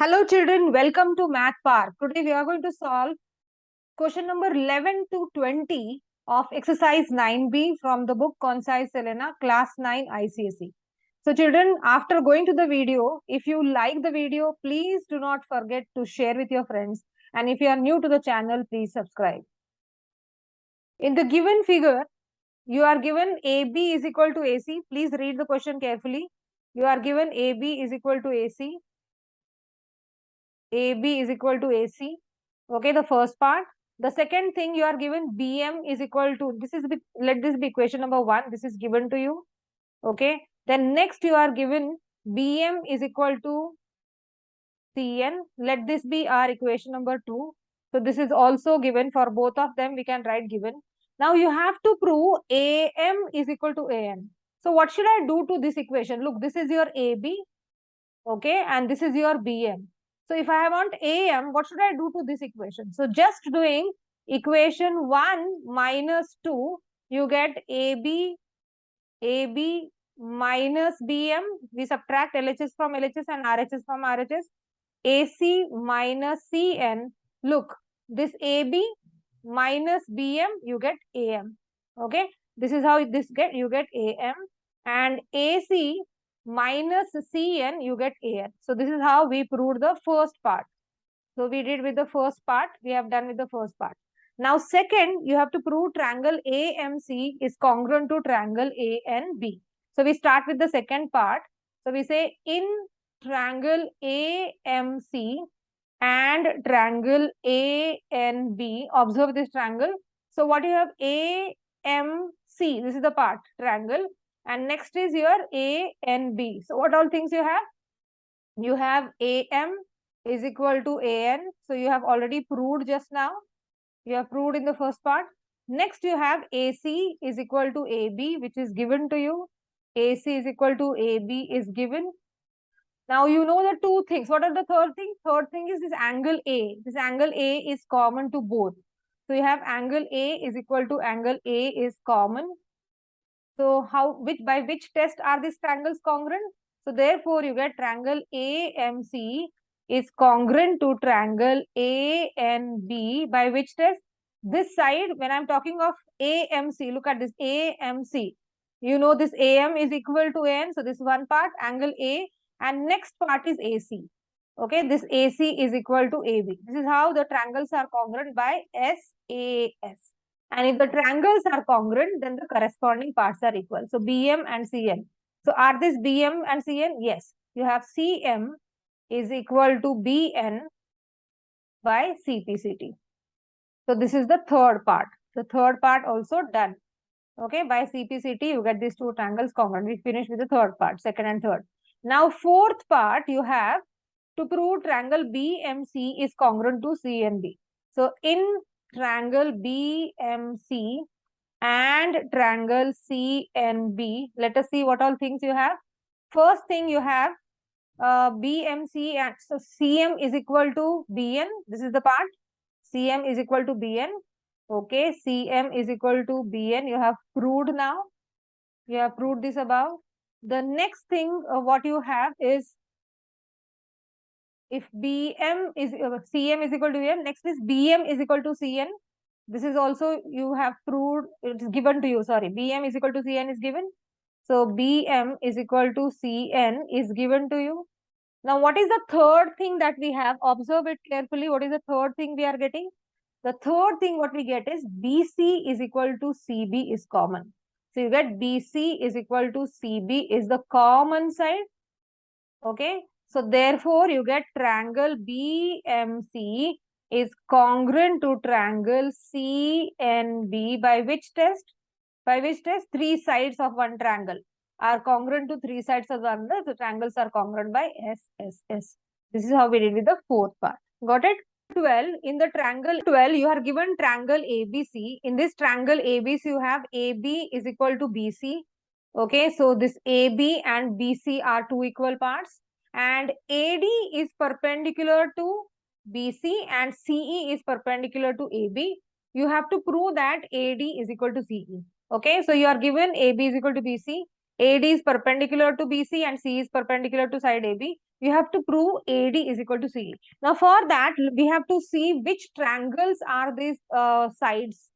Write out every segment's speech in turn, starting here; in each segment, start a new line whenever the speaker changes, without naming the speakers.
Hello children, welcome to Math Park. Today we are going to solve question number 11 to 20 of exercise 9B from the book Concise Selena, class 9 ICSE. So children, after going to the video, if you like the video, please do not forget to share with your friends. And if you are new to the channel, please subscribe. In the given figure, you are given AB is equal to AC. Please read the question carefully. You are given AB is equal to AC. AB is equal to AC. Okay, the first part. The second thing, you are given BM is equal to, let this be equation number 1. This is given to you. Okay. Then next you are given BM is equal to CN. Let this be our equation number 2. So this is also given for both of them. We can write given. Now you have to prove AM is equal to AN. So what should I do to this equation? Look, this is your AB. Okay. And this is your BM. So if I want AM, what should I do to this equation? So just doing equation 1 minus 2, you get AB minus BM. We subtract LHS from LHS and RHS from RHS. AC minus CN. Look, this AB minus BM, you get AM. Okay. This is how you get AM. And AC minus CN, you get AN. So this is how we proved the first part. So we did with the first part. We have done with the first part. Now second, you have to prove triangle AMC is congruent to triangle ANB. So we start with the second part. So we say in triangle AMC and triangle ANB, observe this triangle. So what you have, AMC, this is the part, triangle. And next is your A and B. So what all things you have? You have AM is equal to AN. So you have already proved just now. You have proved in the first part. Next you have AC is equal to AB, which is given to you. AC is equal to AB is given. Now you know the two things. What are the third thing? Third thing is this angle A. This angle A is common to both. So you have angle A is equal to angle A is common. So by which test are these triangles congruent? So therefore you get triangle AMC is congruent to triangle ANB by which test? This side, when I'm talking of AMC, look at this AMC. You know this AM is equal to AN. So this one part, angle A, and next part is AC. Okay, this AC is equal to AB. This is how the triangles are congruent by SAS. And if the triangles are congruent, then the corresponding parts are equal. So BM and CN. So are this BM and CN? Yes. You have CM is equal to BN by CPCT. So this is the third part. The third part also done. Okay, by CPCT, you get these two triangles congruent. We finish with the third part, second and third. Now, fourth part, you have to prove triangle BMC is congruent to CNB. So, in triangle BMC and triangle CNB, let us see what all things you have. First thing you have BMC, and so CM is equal to BN. This is the part. CM is equal to BN. Okay, CM is equal to BN. You have proved now. You have proved this above. The next thing what you have is if BM is CM is equal to BN, next is BM is equal to CN. This is also you have proved, it is given to you, sorry. BM is equal to CN is given. So BM is equal to CN is given to you. Now, what is the third thing that we have? Observe it carefully. What is the third thing we are getting? The third thing what we get is BC is equal to CB is common. So you get BC is equal to CB is the common side. Okay. So therefore you get triangle BMC is congruent to triangle CNB by which test? By which test? Three sides of one triangle are congruent to three sides of the other. The triangles are congruent by SSS. This is how we did with the fourth part. Got it? 12, in the triangle 12, you are given triangle ABC. In this triangle ABC, you have AB is equal to BC. Okay, so this AB and BC are two equal parts. And AD is perpendicular to BC and CE is perpendicular to AB. You have to prove that AD is equal to CE. Okay, so you are given AB is equal to BC. AD is perpendicular to BC and C is perpendicular to side AB. You have to prove AD is equal to CE. Now, for that, we have to see which triangles are these sides.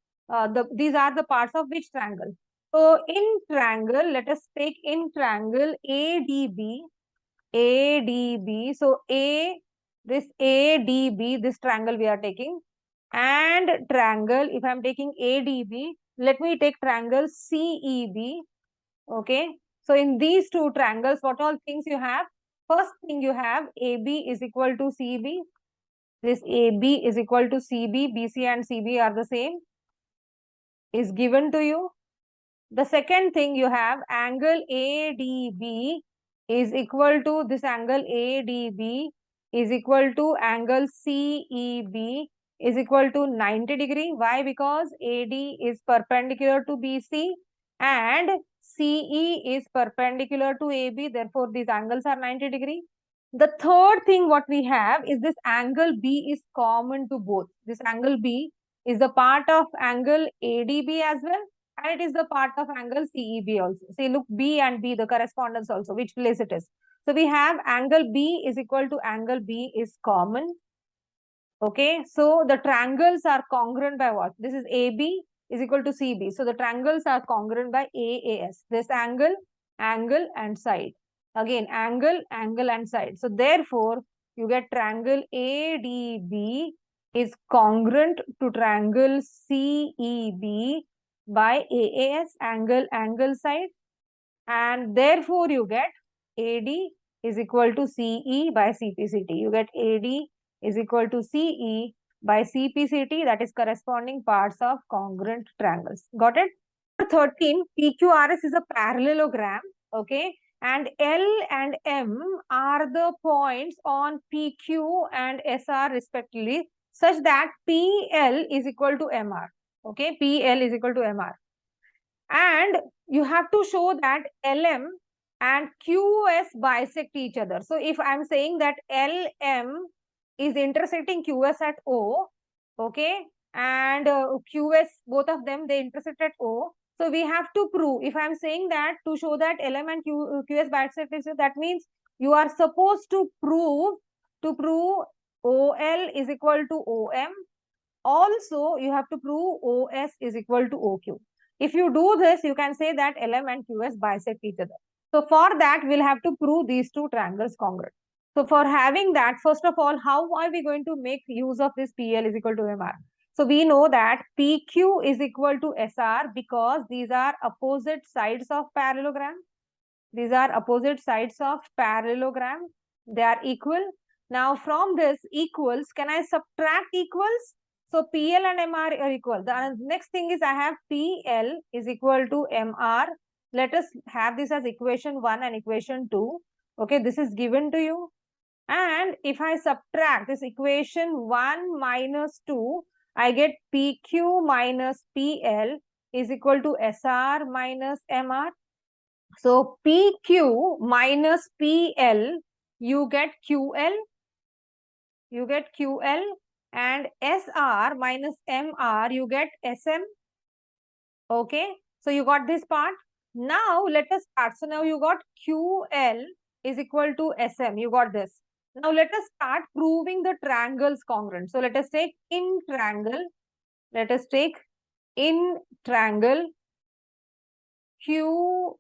These are the parts of which triangle. So, in triangle, let us take in triangle ADB. ADB. So, this ADB, this triangle we are taking. And triangle, if I am taking ADB, let me take triangle CEB. Okay. So in these two triangles, what all things you have? First thing you have AB is equal to CB. This AB is equal to CB. BC and CB are the same. Is given to you. The second thing you have angle ADB is equal to this angle ADB is equal to angle CEB is equal to 90 degree. Why? Because AD is perpendicular to BC and CE is perpendicular to AB. Therefore, these angles are 90 degree. The third thing what we have is this angle B is common to both. This angle B is the part of angle ADB as well, and it is the part of angle CEB also. See, look, B and B, the correspondence also, which place it is. So we have angle B is equal to angle B is common. Okay, so the triangles are congruent by what? This is AB is equal to CB. So the triangles are congruent by AAS. This angle, angle and side. Again, angle, angle and side. So therefore, you get triangle ADB is congruent to triangle CEB by AAS, angle, angle, side. And therefore, you get AD is equal to CE by CPCT. You get AD is equal to CE by CPCT, that is corresponding parts of congruent triangles. Got it? 13, PQRS is a parallelogram, okay? And L and M are the points on PQ and SR respectively, such that PL is equal to MR, okay? PL is equal to MR. And you have to show that LM and QS bisect each other. So if I'm saying that LM is intersecting QS at O, okay, and QS, both of them, they intersect at O. So we have to prove, if I'm saying that to show that LM and QS bisect each other, that means you are supposed to prove OL is equal to OM. Also, you have to prove OS is equal to OQ. If you do this, you can say that LM and QS bisect each other. So for that, we'll have to prove these two triangles congruent. So for having that, first of all, how are we going to make use of this PL is equal to MR? So we know that PQ is equal to SR because these are opposite sides of parallelogram. These are opposite sides of parallelogram. They are equal. Now from this equals, can I subtract equals? So PL and MR are equal. The next thing is I have PL is equal to MR. Let us have this as equation 1 and equation 2. Okay, this is given to you. And if I subtract this equation 1 minus 2, I get PQ minus PL is equal to SR minus MR. So PQ minus PL, you get QL. You get QL, and SR minus MR, you get SM. Okay, so you got this part. Now let us start. So now you got QL is equal to SM. You got this. Now let us start proving the triangles congruent. So let us take in triangle. Let us take in triangle QOL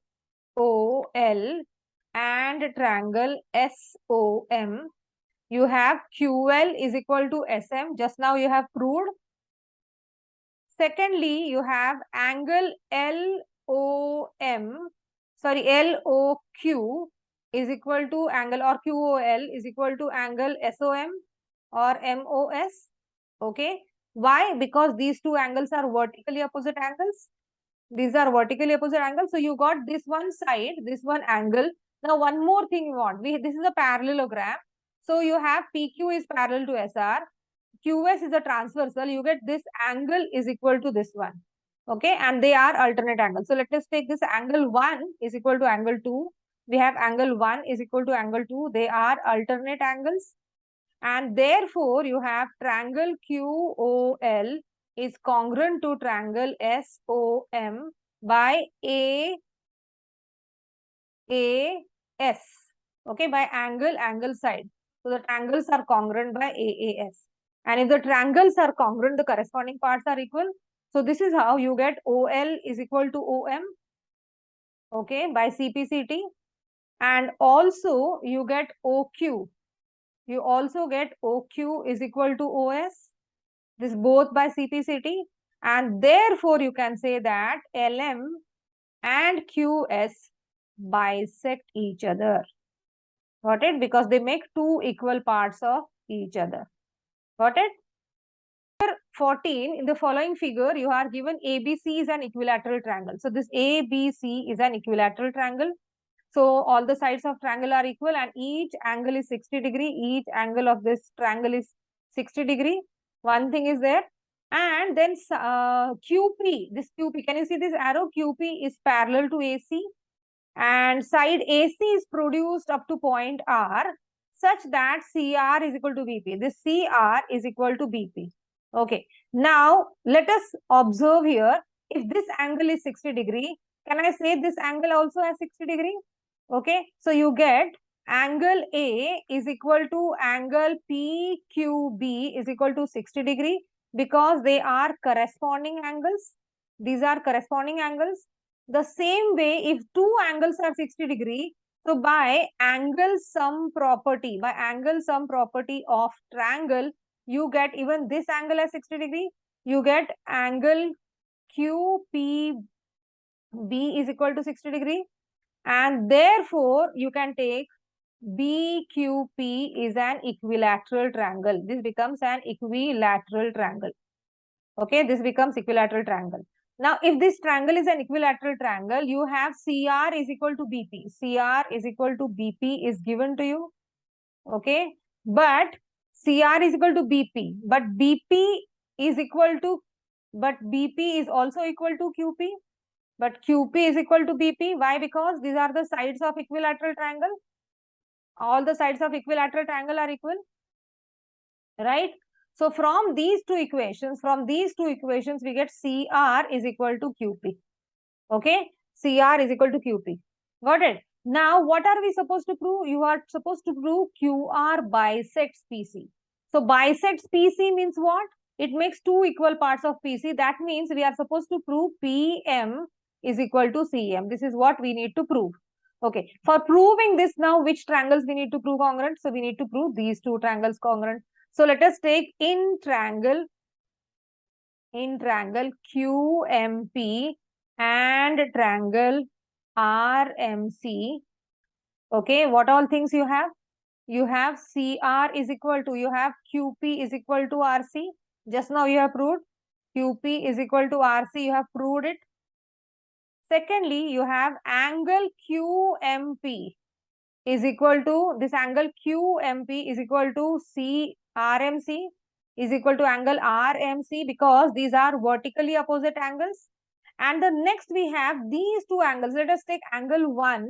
and triangle SOM. You have QL is equal to SM. Just now you have proved. Secondly, you have angle LOQ is equal to angle, or QOL is equal to angle SOM or MOS. Okay. Why? Because these two angles are vertically opposite angles. These are vertically opposite angles. So you got this one side, this one angle. Now one more thing you want. This is a parallelogram. So you have PQ is parallel to SR. QS is a transversal. You get this angle is equal to this one. Okay. And they are alternate angles. So let us take this angle 1 is equal to angle 2. We have angle 1 is equal to angle 2. They are alternate angles. And therefore, you have triangle QOL is congruent to triangle SOM by AAS. Okay, by angle side. So the triangles are congruent by AAS. And if the triangles are congruent, the corresponding parts are equal. So this is how you get OL is equal to OM. Okay, by CPCT. And also you get OQ. You also get OQ is equal to OS. This both by CPCT. And therefore you can say that LM and QS bisect each other. Got it? Because they make two equal parts of each other. Got it? 14, in the following figure, you are given ABC is an equilateral triangle. So this ABC is an equilateral triangle. So all the sides of triangle are equal and each angle is 60 degree. Each angle of this triangle is 60 degree. One thing is there. And then QP, this QP, can you see this arrow? QP is parallel to AC. And side AC is produced up to point R such that CR is equal to BP. This CR is equal to BP. Okay. Now, let us observe here. If this angle is 60 degree, can I say this angle also has 60 degree? Okay. So, you get angle A is equal to angle PQB is equal to 60 degree because they are corresponding angles. These are corresponding angles. The same way, if two angles are 60 degree, so by angle sum property of triangle, you get even this angle as 60 degree. You get angle QPB is equal to 60 degree. And therefore, you can take BQP is an equilateral triangle. This becomes an equilateral triangle. Okay, this becomes equilateral triangle. Now, if this triangle is an equilateral triangle, you have CR is equal to BP. CR is equal to BP is given to you. Okay, but CR is equal to BP. But BP is equal to, but BP is also equal to QP. But QP is equal to BP. Why? Because these are the sides of equilateral triangle. All the sides of equilateral triangle are equal. Right? So from these two equations, we get CR is equal to QP. Okay? CR is equal to QP. Got it? Now, what are we supposed to prove? You are supposed to prove QR bisects PC. So, bisects PC means what? It makes two equal parts of PC. That means we are supposed to prove PM is equal to CM. This is what we need to prove. Okay. For proving this now, which triangles we need to prove congruent? So, we need to prove these two triangles congruent. So, let us take in triangle QMP and triangle RMC. Okay, what all things you have? You have CR is equal to, you have QP is equal to RC. Just now you have proved QP is equal to RC. You have proved it. Secondly, you have angle QMP is equal to, this angle QMP is equal to RMC is equal to angle RMC because these are vertically opposite angles. And the next we have these two angles. Let us take angle 1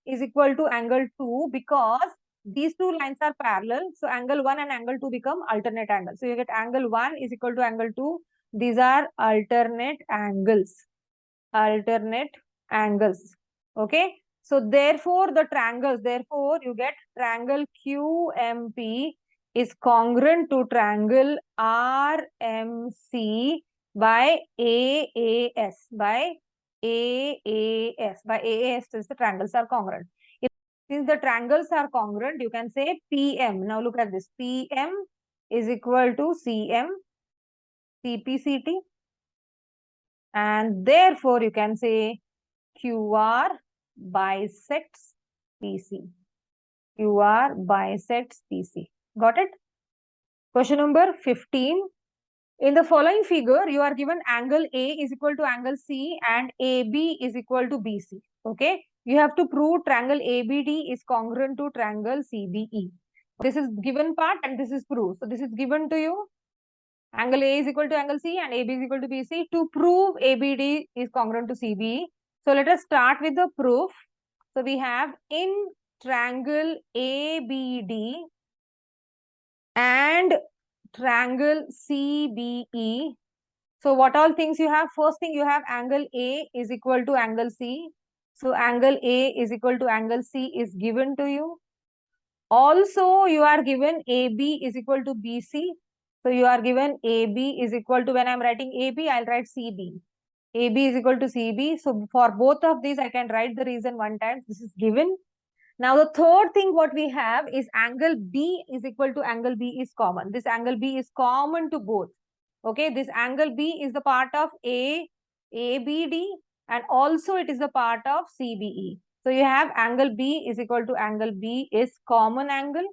is equal to angle 2 because these two lines are parallel. So angle 1 and angle 2 become alternate angles. So you get angle 1 is equal to angle 2. These are alternate angles. Alternate angles. Okay. So therefore the triangles, therefore you get triangle QMP is congruent to triangle RMC by AAS. By AAS. By AAS, since the triangles are congruent. Since the triangles are congruent, you can say PM. Now look at this. PM is equal to CM, CPCT. And therefore, you can say QR bisects PC. QR bisects PC. Got it? Question number 15. In the following figure, you are given angle A is equal to angle C and AB is equal to BC. Okay? You have to prove triangle ABD is congruent to triangle CBE. This is given part and this is proved. So, this is given to you. Angle A is equal to angle C and AB is equal to BC. To prove ABD is congruent to CBE. So, let us start with the proof. So, we have in triangle ABD and triangle CBE. So, what all things you have? First thing you have angle A is equal to angle C. So angle A is equal to angle C is given to you. Also, you are given AB is equal to BC. So you are given AB is equal to, when I'm writing AB, I'll write CB. AB is equal to CB. So for both of these, I can write the reason one time. This is given. Now the third thing what we have is angle B is equal to angle B is common. This angle B is common to both. Okay, this angle B is the part of ABD, and also it is the part of CBE. So you have angle B is equal to angle B is common angle.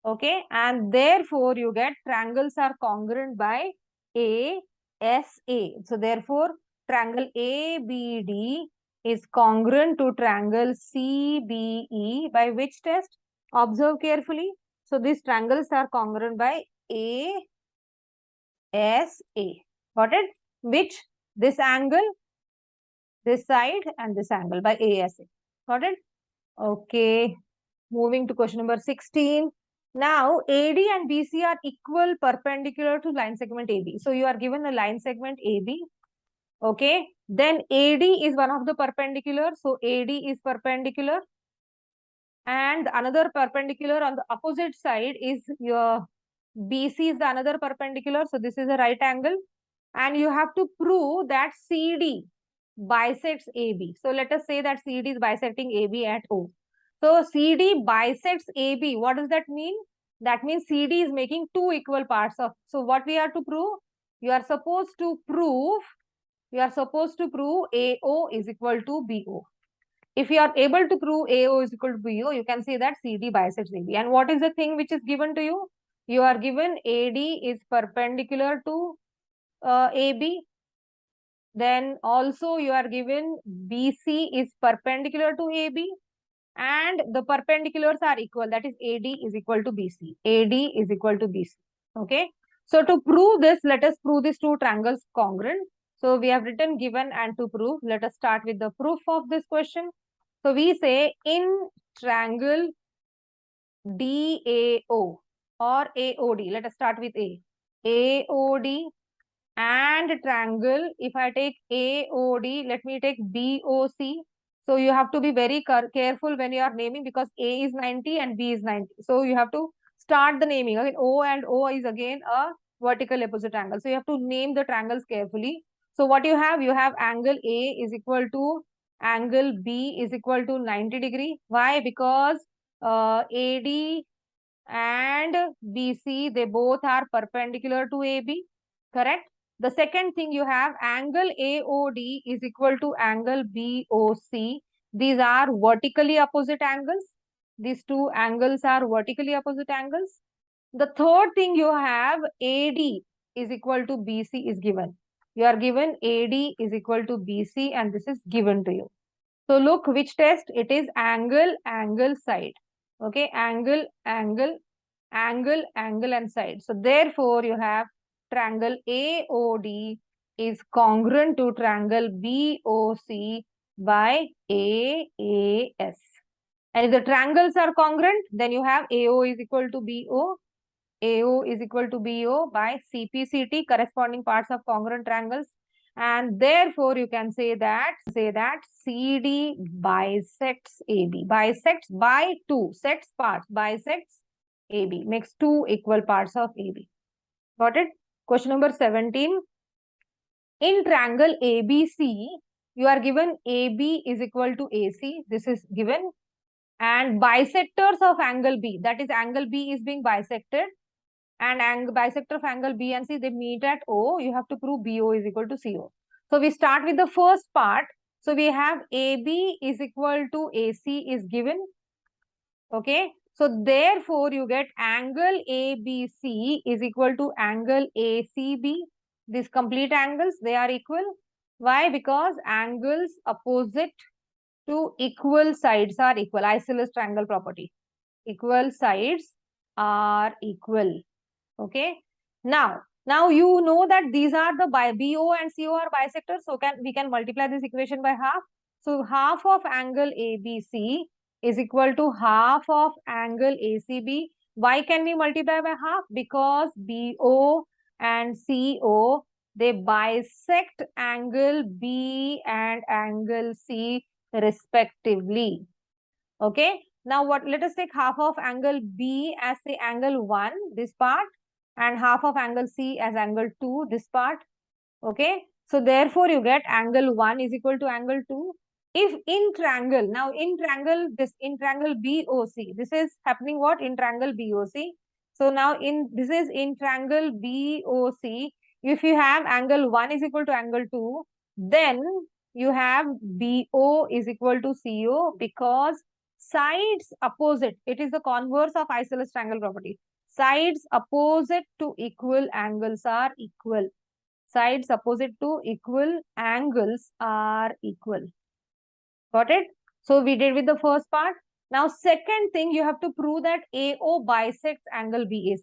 Okay, and therefore you get triangles are congruent by ASA. So therefore triangle ABD is congruent to triangle CBE by which test? Observe carefully. So these triangles are congruent by ASA. Got it? Which? This angle, this side, and this angle by ASA. Got it? Okay. Moving to question number 16. Now, AD and BC are equal perpendicular to line segment AB. So, you are given a line segment AB. Okay. Then, AD is one of the perpendicular. So, AD is perpendicular. And another perpendicular on the opposite side is your BC is the another perpendicular. So, this is a right angle. And you have to prove that CD bisects AB. So, let us say that CD is bisecting AB at O. So, CD bisects AB. What does that mean? That means CD is making two equal parts of. So, what we have to prove? You are supposed to prove AO is equal to BO. If you are able to prove AO is equal to BO, you can say that CD bisects AB. And what is the thing which is given to you? You are given AD is perpendicular to AB. Then also you are given BC is perpendicular to AB. And the perpendiculars are equal. That is AD is equal to BC. AD is equal to BC. Okay. So to prove this, let us prove these two triangles congruent. So we have written given and to prove. Let us start with the proof of this question. So we say in triangle DAO or AOD. Let us start with A. AOD and triangle. If I take AOD, let me take BOC. So you have to be very careful when you are naming, because A is 90 and B is 90. So you have to start the naming. Again, O and O is again a vertical opposite angle. So you have to name the triangles carefully. So what you have angle A is equal to angle B is equal to 90 degree. Why? Because AD and BC, they both are perpendicular to AB. Correct? The second thing you have angle AOD is equal to angle BOC. These are vertically opposite angles. These two angles are vertically opposite angles. The third thing you have AD is equal to BC is given. You are given AD is equal to BC and this is given to you. So look which test it is: angle, angle, side. Okay, angle, angle, angle, angle and side. So therefore you have triangle AOD is congruent to triangle BOC by AAS. And if the triangles are congruent, then you have AO is equal to BO. AO is equal to BO by CPCT, corresponding parts of congruent triangles. And therefore you can say that CD bisects AB. Bisects by two, sets parts, bisects AB, makes two equal parts of AB. Got it? Question number 17. In triangle ABC, you are given AB is equal to AC. This is given. And bisectors of angle B, that is angle B is being bisected. And bisector of angle B and C, they meet at O. You have to prove BO is equal to CO. So we start with the first part. So we have AB is equal to AC is given. Okay. So therefore you get angle ABC is equal to angle ACB. These complete angles, they are equal. Why? Because angles opposite to equal sides are equal. Isosceles triangle property. Equal sides are equal. Okay. Now you know that these are the BO and CO are bisectors. So we can multiply this equation by half. So half of angle ABC is equal to half of angle ACB. Why can we multiply by half? Because BO and CO, they bisect angle B and angle C respectively. Okay. Now let us take half of angle B as the angle 1, this part, and half of angle C as angle 2, this part. Okay. So therefore you get angle 1 is equal to angle 2. If in triangle, now in triangle, in triangle BOC, this is happening what? In triangle BOC. So now this is in triangle BOC. If you have angle 1 is equal to angle 2, then you have BO is equal to CO, because sides opposite, it is the converse of isosceles triangle property. Sides opposite to equal angles are equal. Sides opposite to equal angles are equal. Got it? So we did with the first part. Now second thing, you have to prove that AO bisects angle BAC.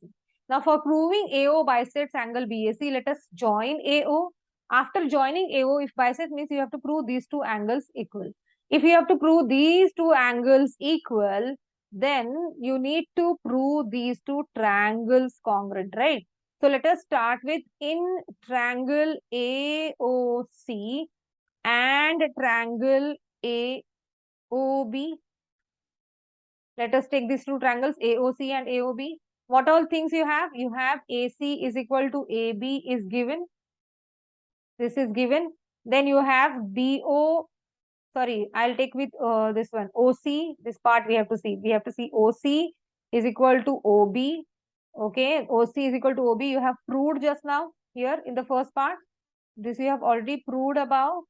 Now for proving AO bisects angle BAC, let us join AO. After joining AO, if bisect means you have to prove these two angles equal. If you have to prove these two angles equal, then you need to prove these two triangles congruent, right? So let us start with in triangle AOC and triangle AOB. Let us take these two triangles AOC and AOB. What all things you have? You have AC is equal to AB is given. This is given. Then you have BO. Sorry, I'll take with this one. OC. This part we have to see. We have to see OC is equal to OB. Okay. OC is equal to OB. You have proved just now here in the first part. This you have already proved above.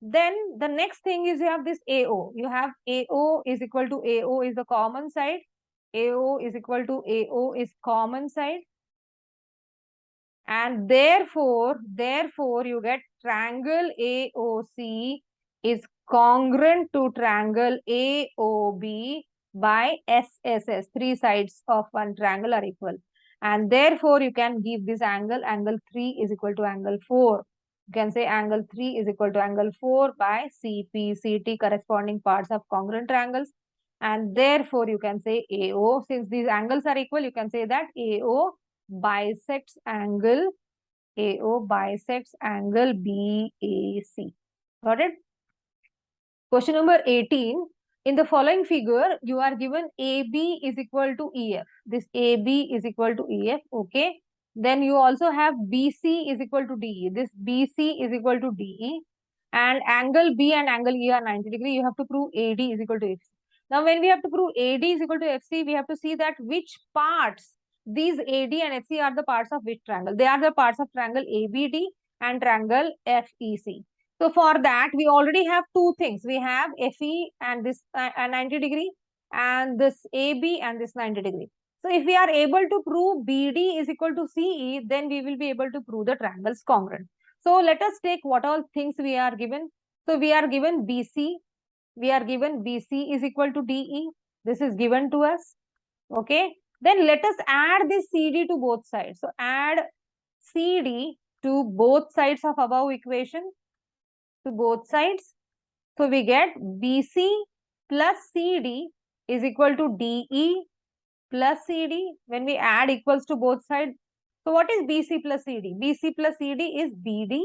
Then the next thing is you have this AO. You have AO is equal to AO is the common side. AO is equal to AO is common side. And therefore you get triangle AOC is congruent to triangle AOB by SSS. Three sides of one triangle are equal. And therefore you can give this angle 3 is equal to angle 4. You can say angle 3 is equal to angle 4 by CP, CT, corresponding parts of congruent triangles. And therefore you can say AO, since these angles are equal, you can say that AO bisects angle BAC. Got it? Question number 18. In the following figure, you are given AB is equal to EF. This AB is equal to EF. Okay. Then you also have BC is equal to DE. This BC is equal to DE. And angle B and angle E are 90 degree. You have to prove AD is equal to FC. Now, when we have to prove AD is equal to FC, we have to see that which parts, these AD and FC are the parts of which triangle. They are the parts of triangle ABD and triangle FEC. So for that, we already have two things. We have FE and this 90 degree, and this AB and this 90 degree. So if we are able to prove BD is equal to CE, then we will be able to prove the triangles congruent. So let us take what all things we are given. So we are given BC. We are given BC is equal to DE. This is given to us. Okay. Then let us add this CD to both sides. So add CD to both sides of above equation, to both sides. So we get BC plus CD is equal to DE plus CD. When we add equals to both sides. So what is BC plus CD? BC plus CD is BD.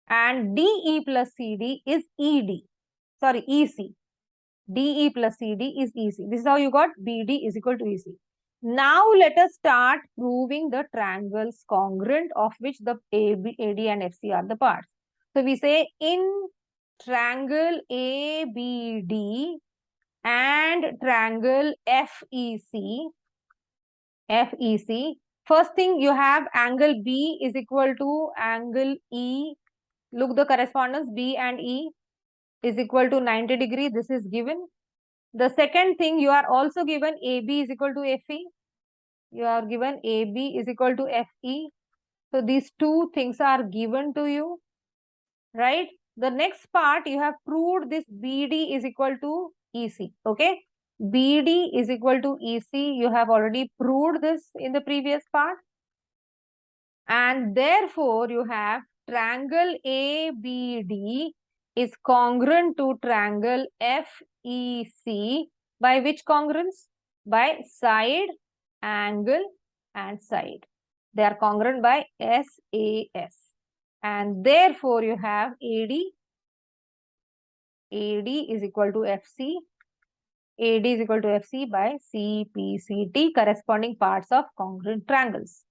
And DE plus CD is ED. Sorry, EC. DE plus CD is EC. This is how you got BD is equal to EC. Now let us start proving the triangles congruent, of which the AB, AD and FC are the parts. So we say in triangle ABD and triangle FEC, first thing you have angle B is equal to angle E. Look the correspondence, B and E is equal to 90 degree. This is given. The second thing, you are also given AB is equal to FE. You are given AB is equal to FE. So these two things are given to you, right? The next part, you have proved this BD is equal to EC. Okay. BD is equal to EC. You have already proved this in the previous part. And therefore, you have triangle ABD is congruent to triangle FEC by which congruence? By side, angle and side. They are congruent by SAS. And therefore, you have AD AD is equal to FC. AD is equal to FC by CPCT, corresponding parts of congruent triangles.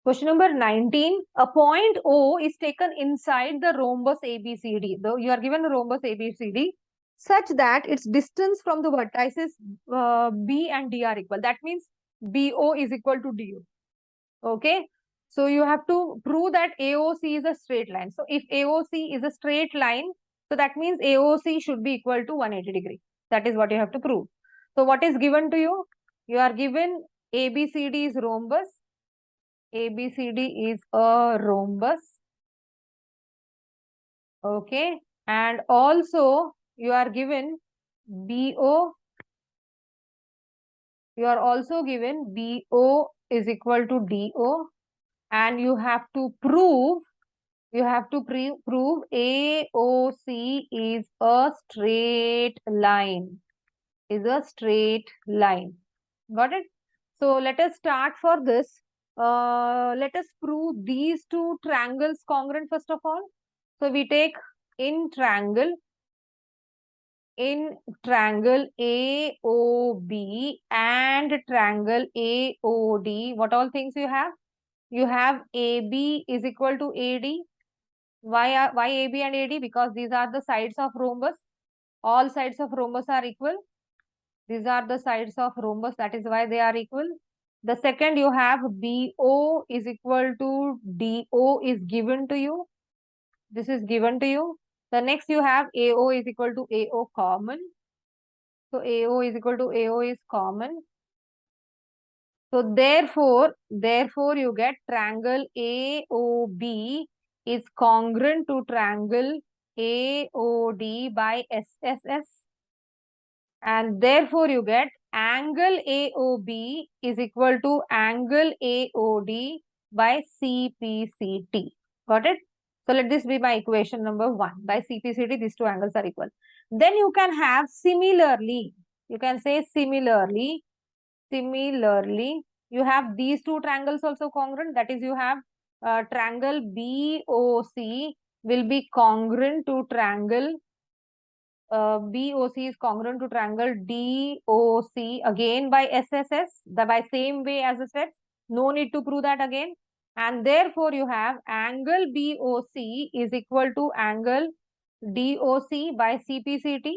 Question number 19. A point O is taken inside the rhombus ABCD. Though you are given a rhombus ABCD such that its distance from the vertices B and D are equal. That means BO is equal to DO. Okay. So you have to prove that AOC is a straight line. So if AOC is a straight line, so that means AOC should be equal to 180 degree. That is what you have to prove. So what is given to you? You are given ABCD is rhombus. ABCD is a rhombus. Okay. And also you are given BO. You are also given BO is equal to DO. And you have to prove AOC is a straight line. Got it? So let us start for this. Let us prove these two triangles congruent first of all. So we take in triangle AOB and triangle AOD. What all things you have? You have AB is equal to AD. Why AB and AD? Because these are the sides of rhombus. All sides of rhombus are equal. These are the sides of rhombus. That is why they are equal. The second, you have BO is equal to DO is given to you. This is given to you. The next you have AO is equal to AO common. So AO is equal to AO is common. So therefore you get triangle AOB is congruent to triangle AOD by SSS. And therefore you get angle AOB is equal to angle AOD by CPCT. Got it? So let this be my equation number 1. By CPCT, these two angles are equal. Then you can have similarly, you can say similarly, you have these two triangles also congruent. That is, you have triangle BOC will be congruent to triangle BOC is congruent to triangle DOC again by SSS, by same way as I said. No need to prove that again. And therefore, you have angle BOC is equal to angle DOC by CPCT.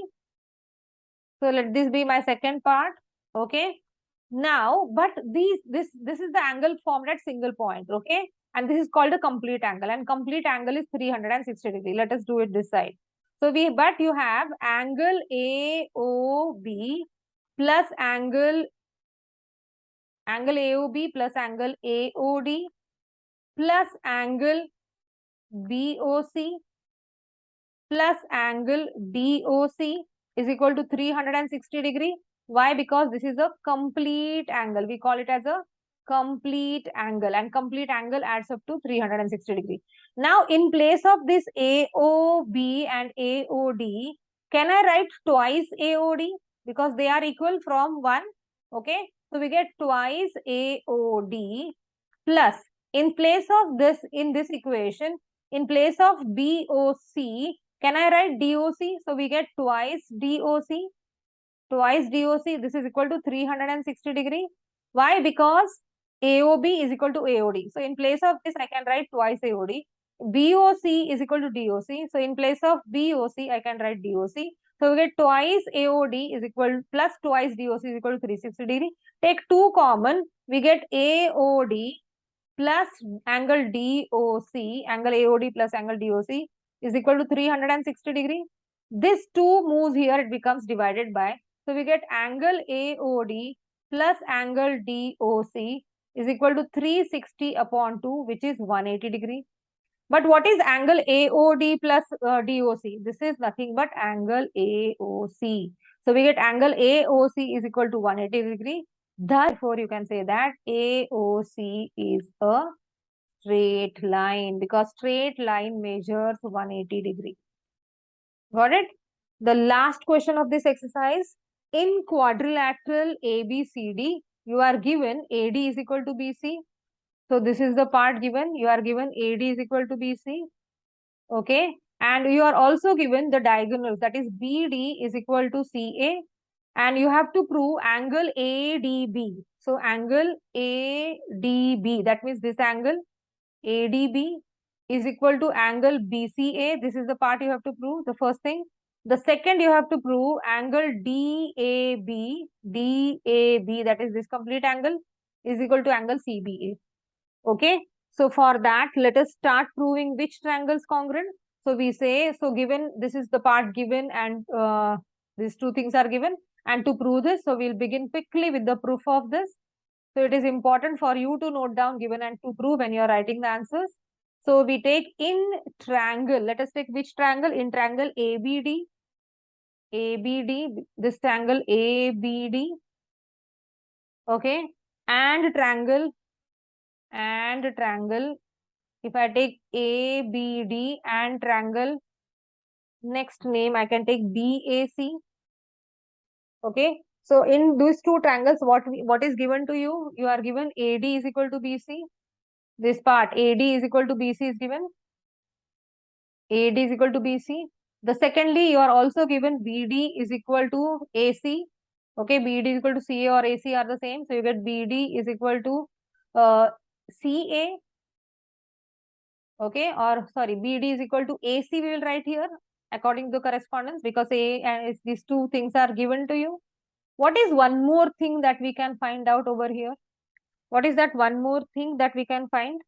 So let this be my second part. Okay. Now, but this is the angle formed at single point. Okay. And this is called a complete angle. And complete angle is 360 degree. Let us do it this side. So but you have angle AOB plus angle AOB plus angle AOD plus angle BOC plus angle DOC is equal to 360 degree. Why? Because this is a complete angle. We call it as a complete angle, and complete angle adds up to 360 degree. Now, in place of this AOB and AOD, can I write twice AOD? Because they are equal from 1. Okay. So, we get twice AOD plus, in place of this, in this equation, in place of BOC, can I write DOC? So we get twice DOC. Twice DOC. This is equal to 360 degree. Why? Because AOB is equal to AOD. So in place of this, I can write twice AOD. BOC is equal to DOC. So in place of BOC, I can write DOC. So we get twice AOD is equal plus twice DOC is equal to 360 degree. Take 2 common. We get AOD plus angle DOC, angle AOD plus angle DOC is equal to 360 degree. This 2 moves here, it becomes divided by. So we get angle AOD plus angle DOC is equal to 360 upon 2, which is 180 degree. But what is angle AOD plus DOC? This is nothing but angle AOC. So we get angle AOC is equal to 180 degree. Therefore, you can say that AOC is a straight line, because straight line measures 180 degree. Got it? The last question of this exercise, in quadrilateral ABCD, you are given AD is equal to BC. So this is the part given. You are given AD is equal to BC. Okay. And you are also given the diagonals, that is BD is equal to CA, and you have to prove angle ADB. So angle ADB, that means this angle ADB is equal to angle BCA. This is the part you have to prove, the first thing. The second, you have to prove angle DAB, that is this complete angle, is equal to angle CBA. Okay. So for that, let us start proving which triangle is congruent. So we say, so given, this is the part given, and these two things are given. And to prove this, so we'll begin quickly with the proof of this. So it is important for you to note down given and to prove when you are writing the answers. So we take in triangle. Let us take which triangle? In triangle ABD. ABD, this triangle ABD. Okay. And triangle. If I take ABD and triangle, next name I can take BAC. Okay. So in these two triangles, what is given to you? You are given AD is equal to BC. This part AD is equal to BC is given. AD is equal to BC. The secondly, you are also given BD is equal to AC. Okay, BD is equal to CA or AC are the same. So you get BD is equal to CA. Okay, or sorry, BD is equal to AC we will write here according to correspondence, because A and these two things are given to you. What is one more thing that we can find out over here? What is that one more thing that we can find?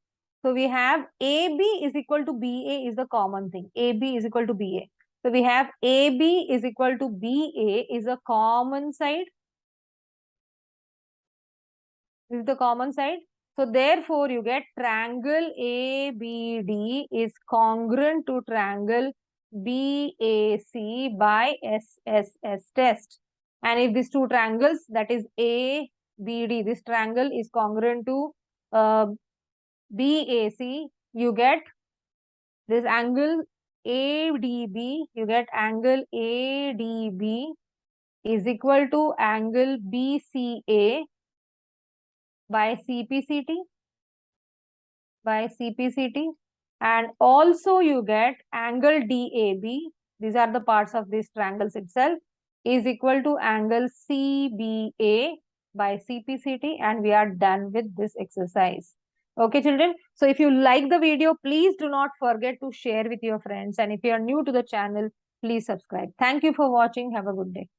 So we have AB is equal to BA is the common thing. AB is equal to BA. So we have AB is equal to BA is a common side. This is the common side. So therefore you get triangle ABD is congruent to triangle BAC by SSS test. And if these two triangles, that is ABD, this triangle is congruent to BAC, you get this angle ADB, you get angle ADB is equal to angle BCA by CPCT, and also you get angle DAB, these are the parts of these triangles itself, is equal to angle CBA by CPCT, and we are done with this exercise. Okay, children. So if you like the video, please do not forget to share with your friends. And if you are new to the channel, please subscribe. Thank you for watching. Have a good day.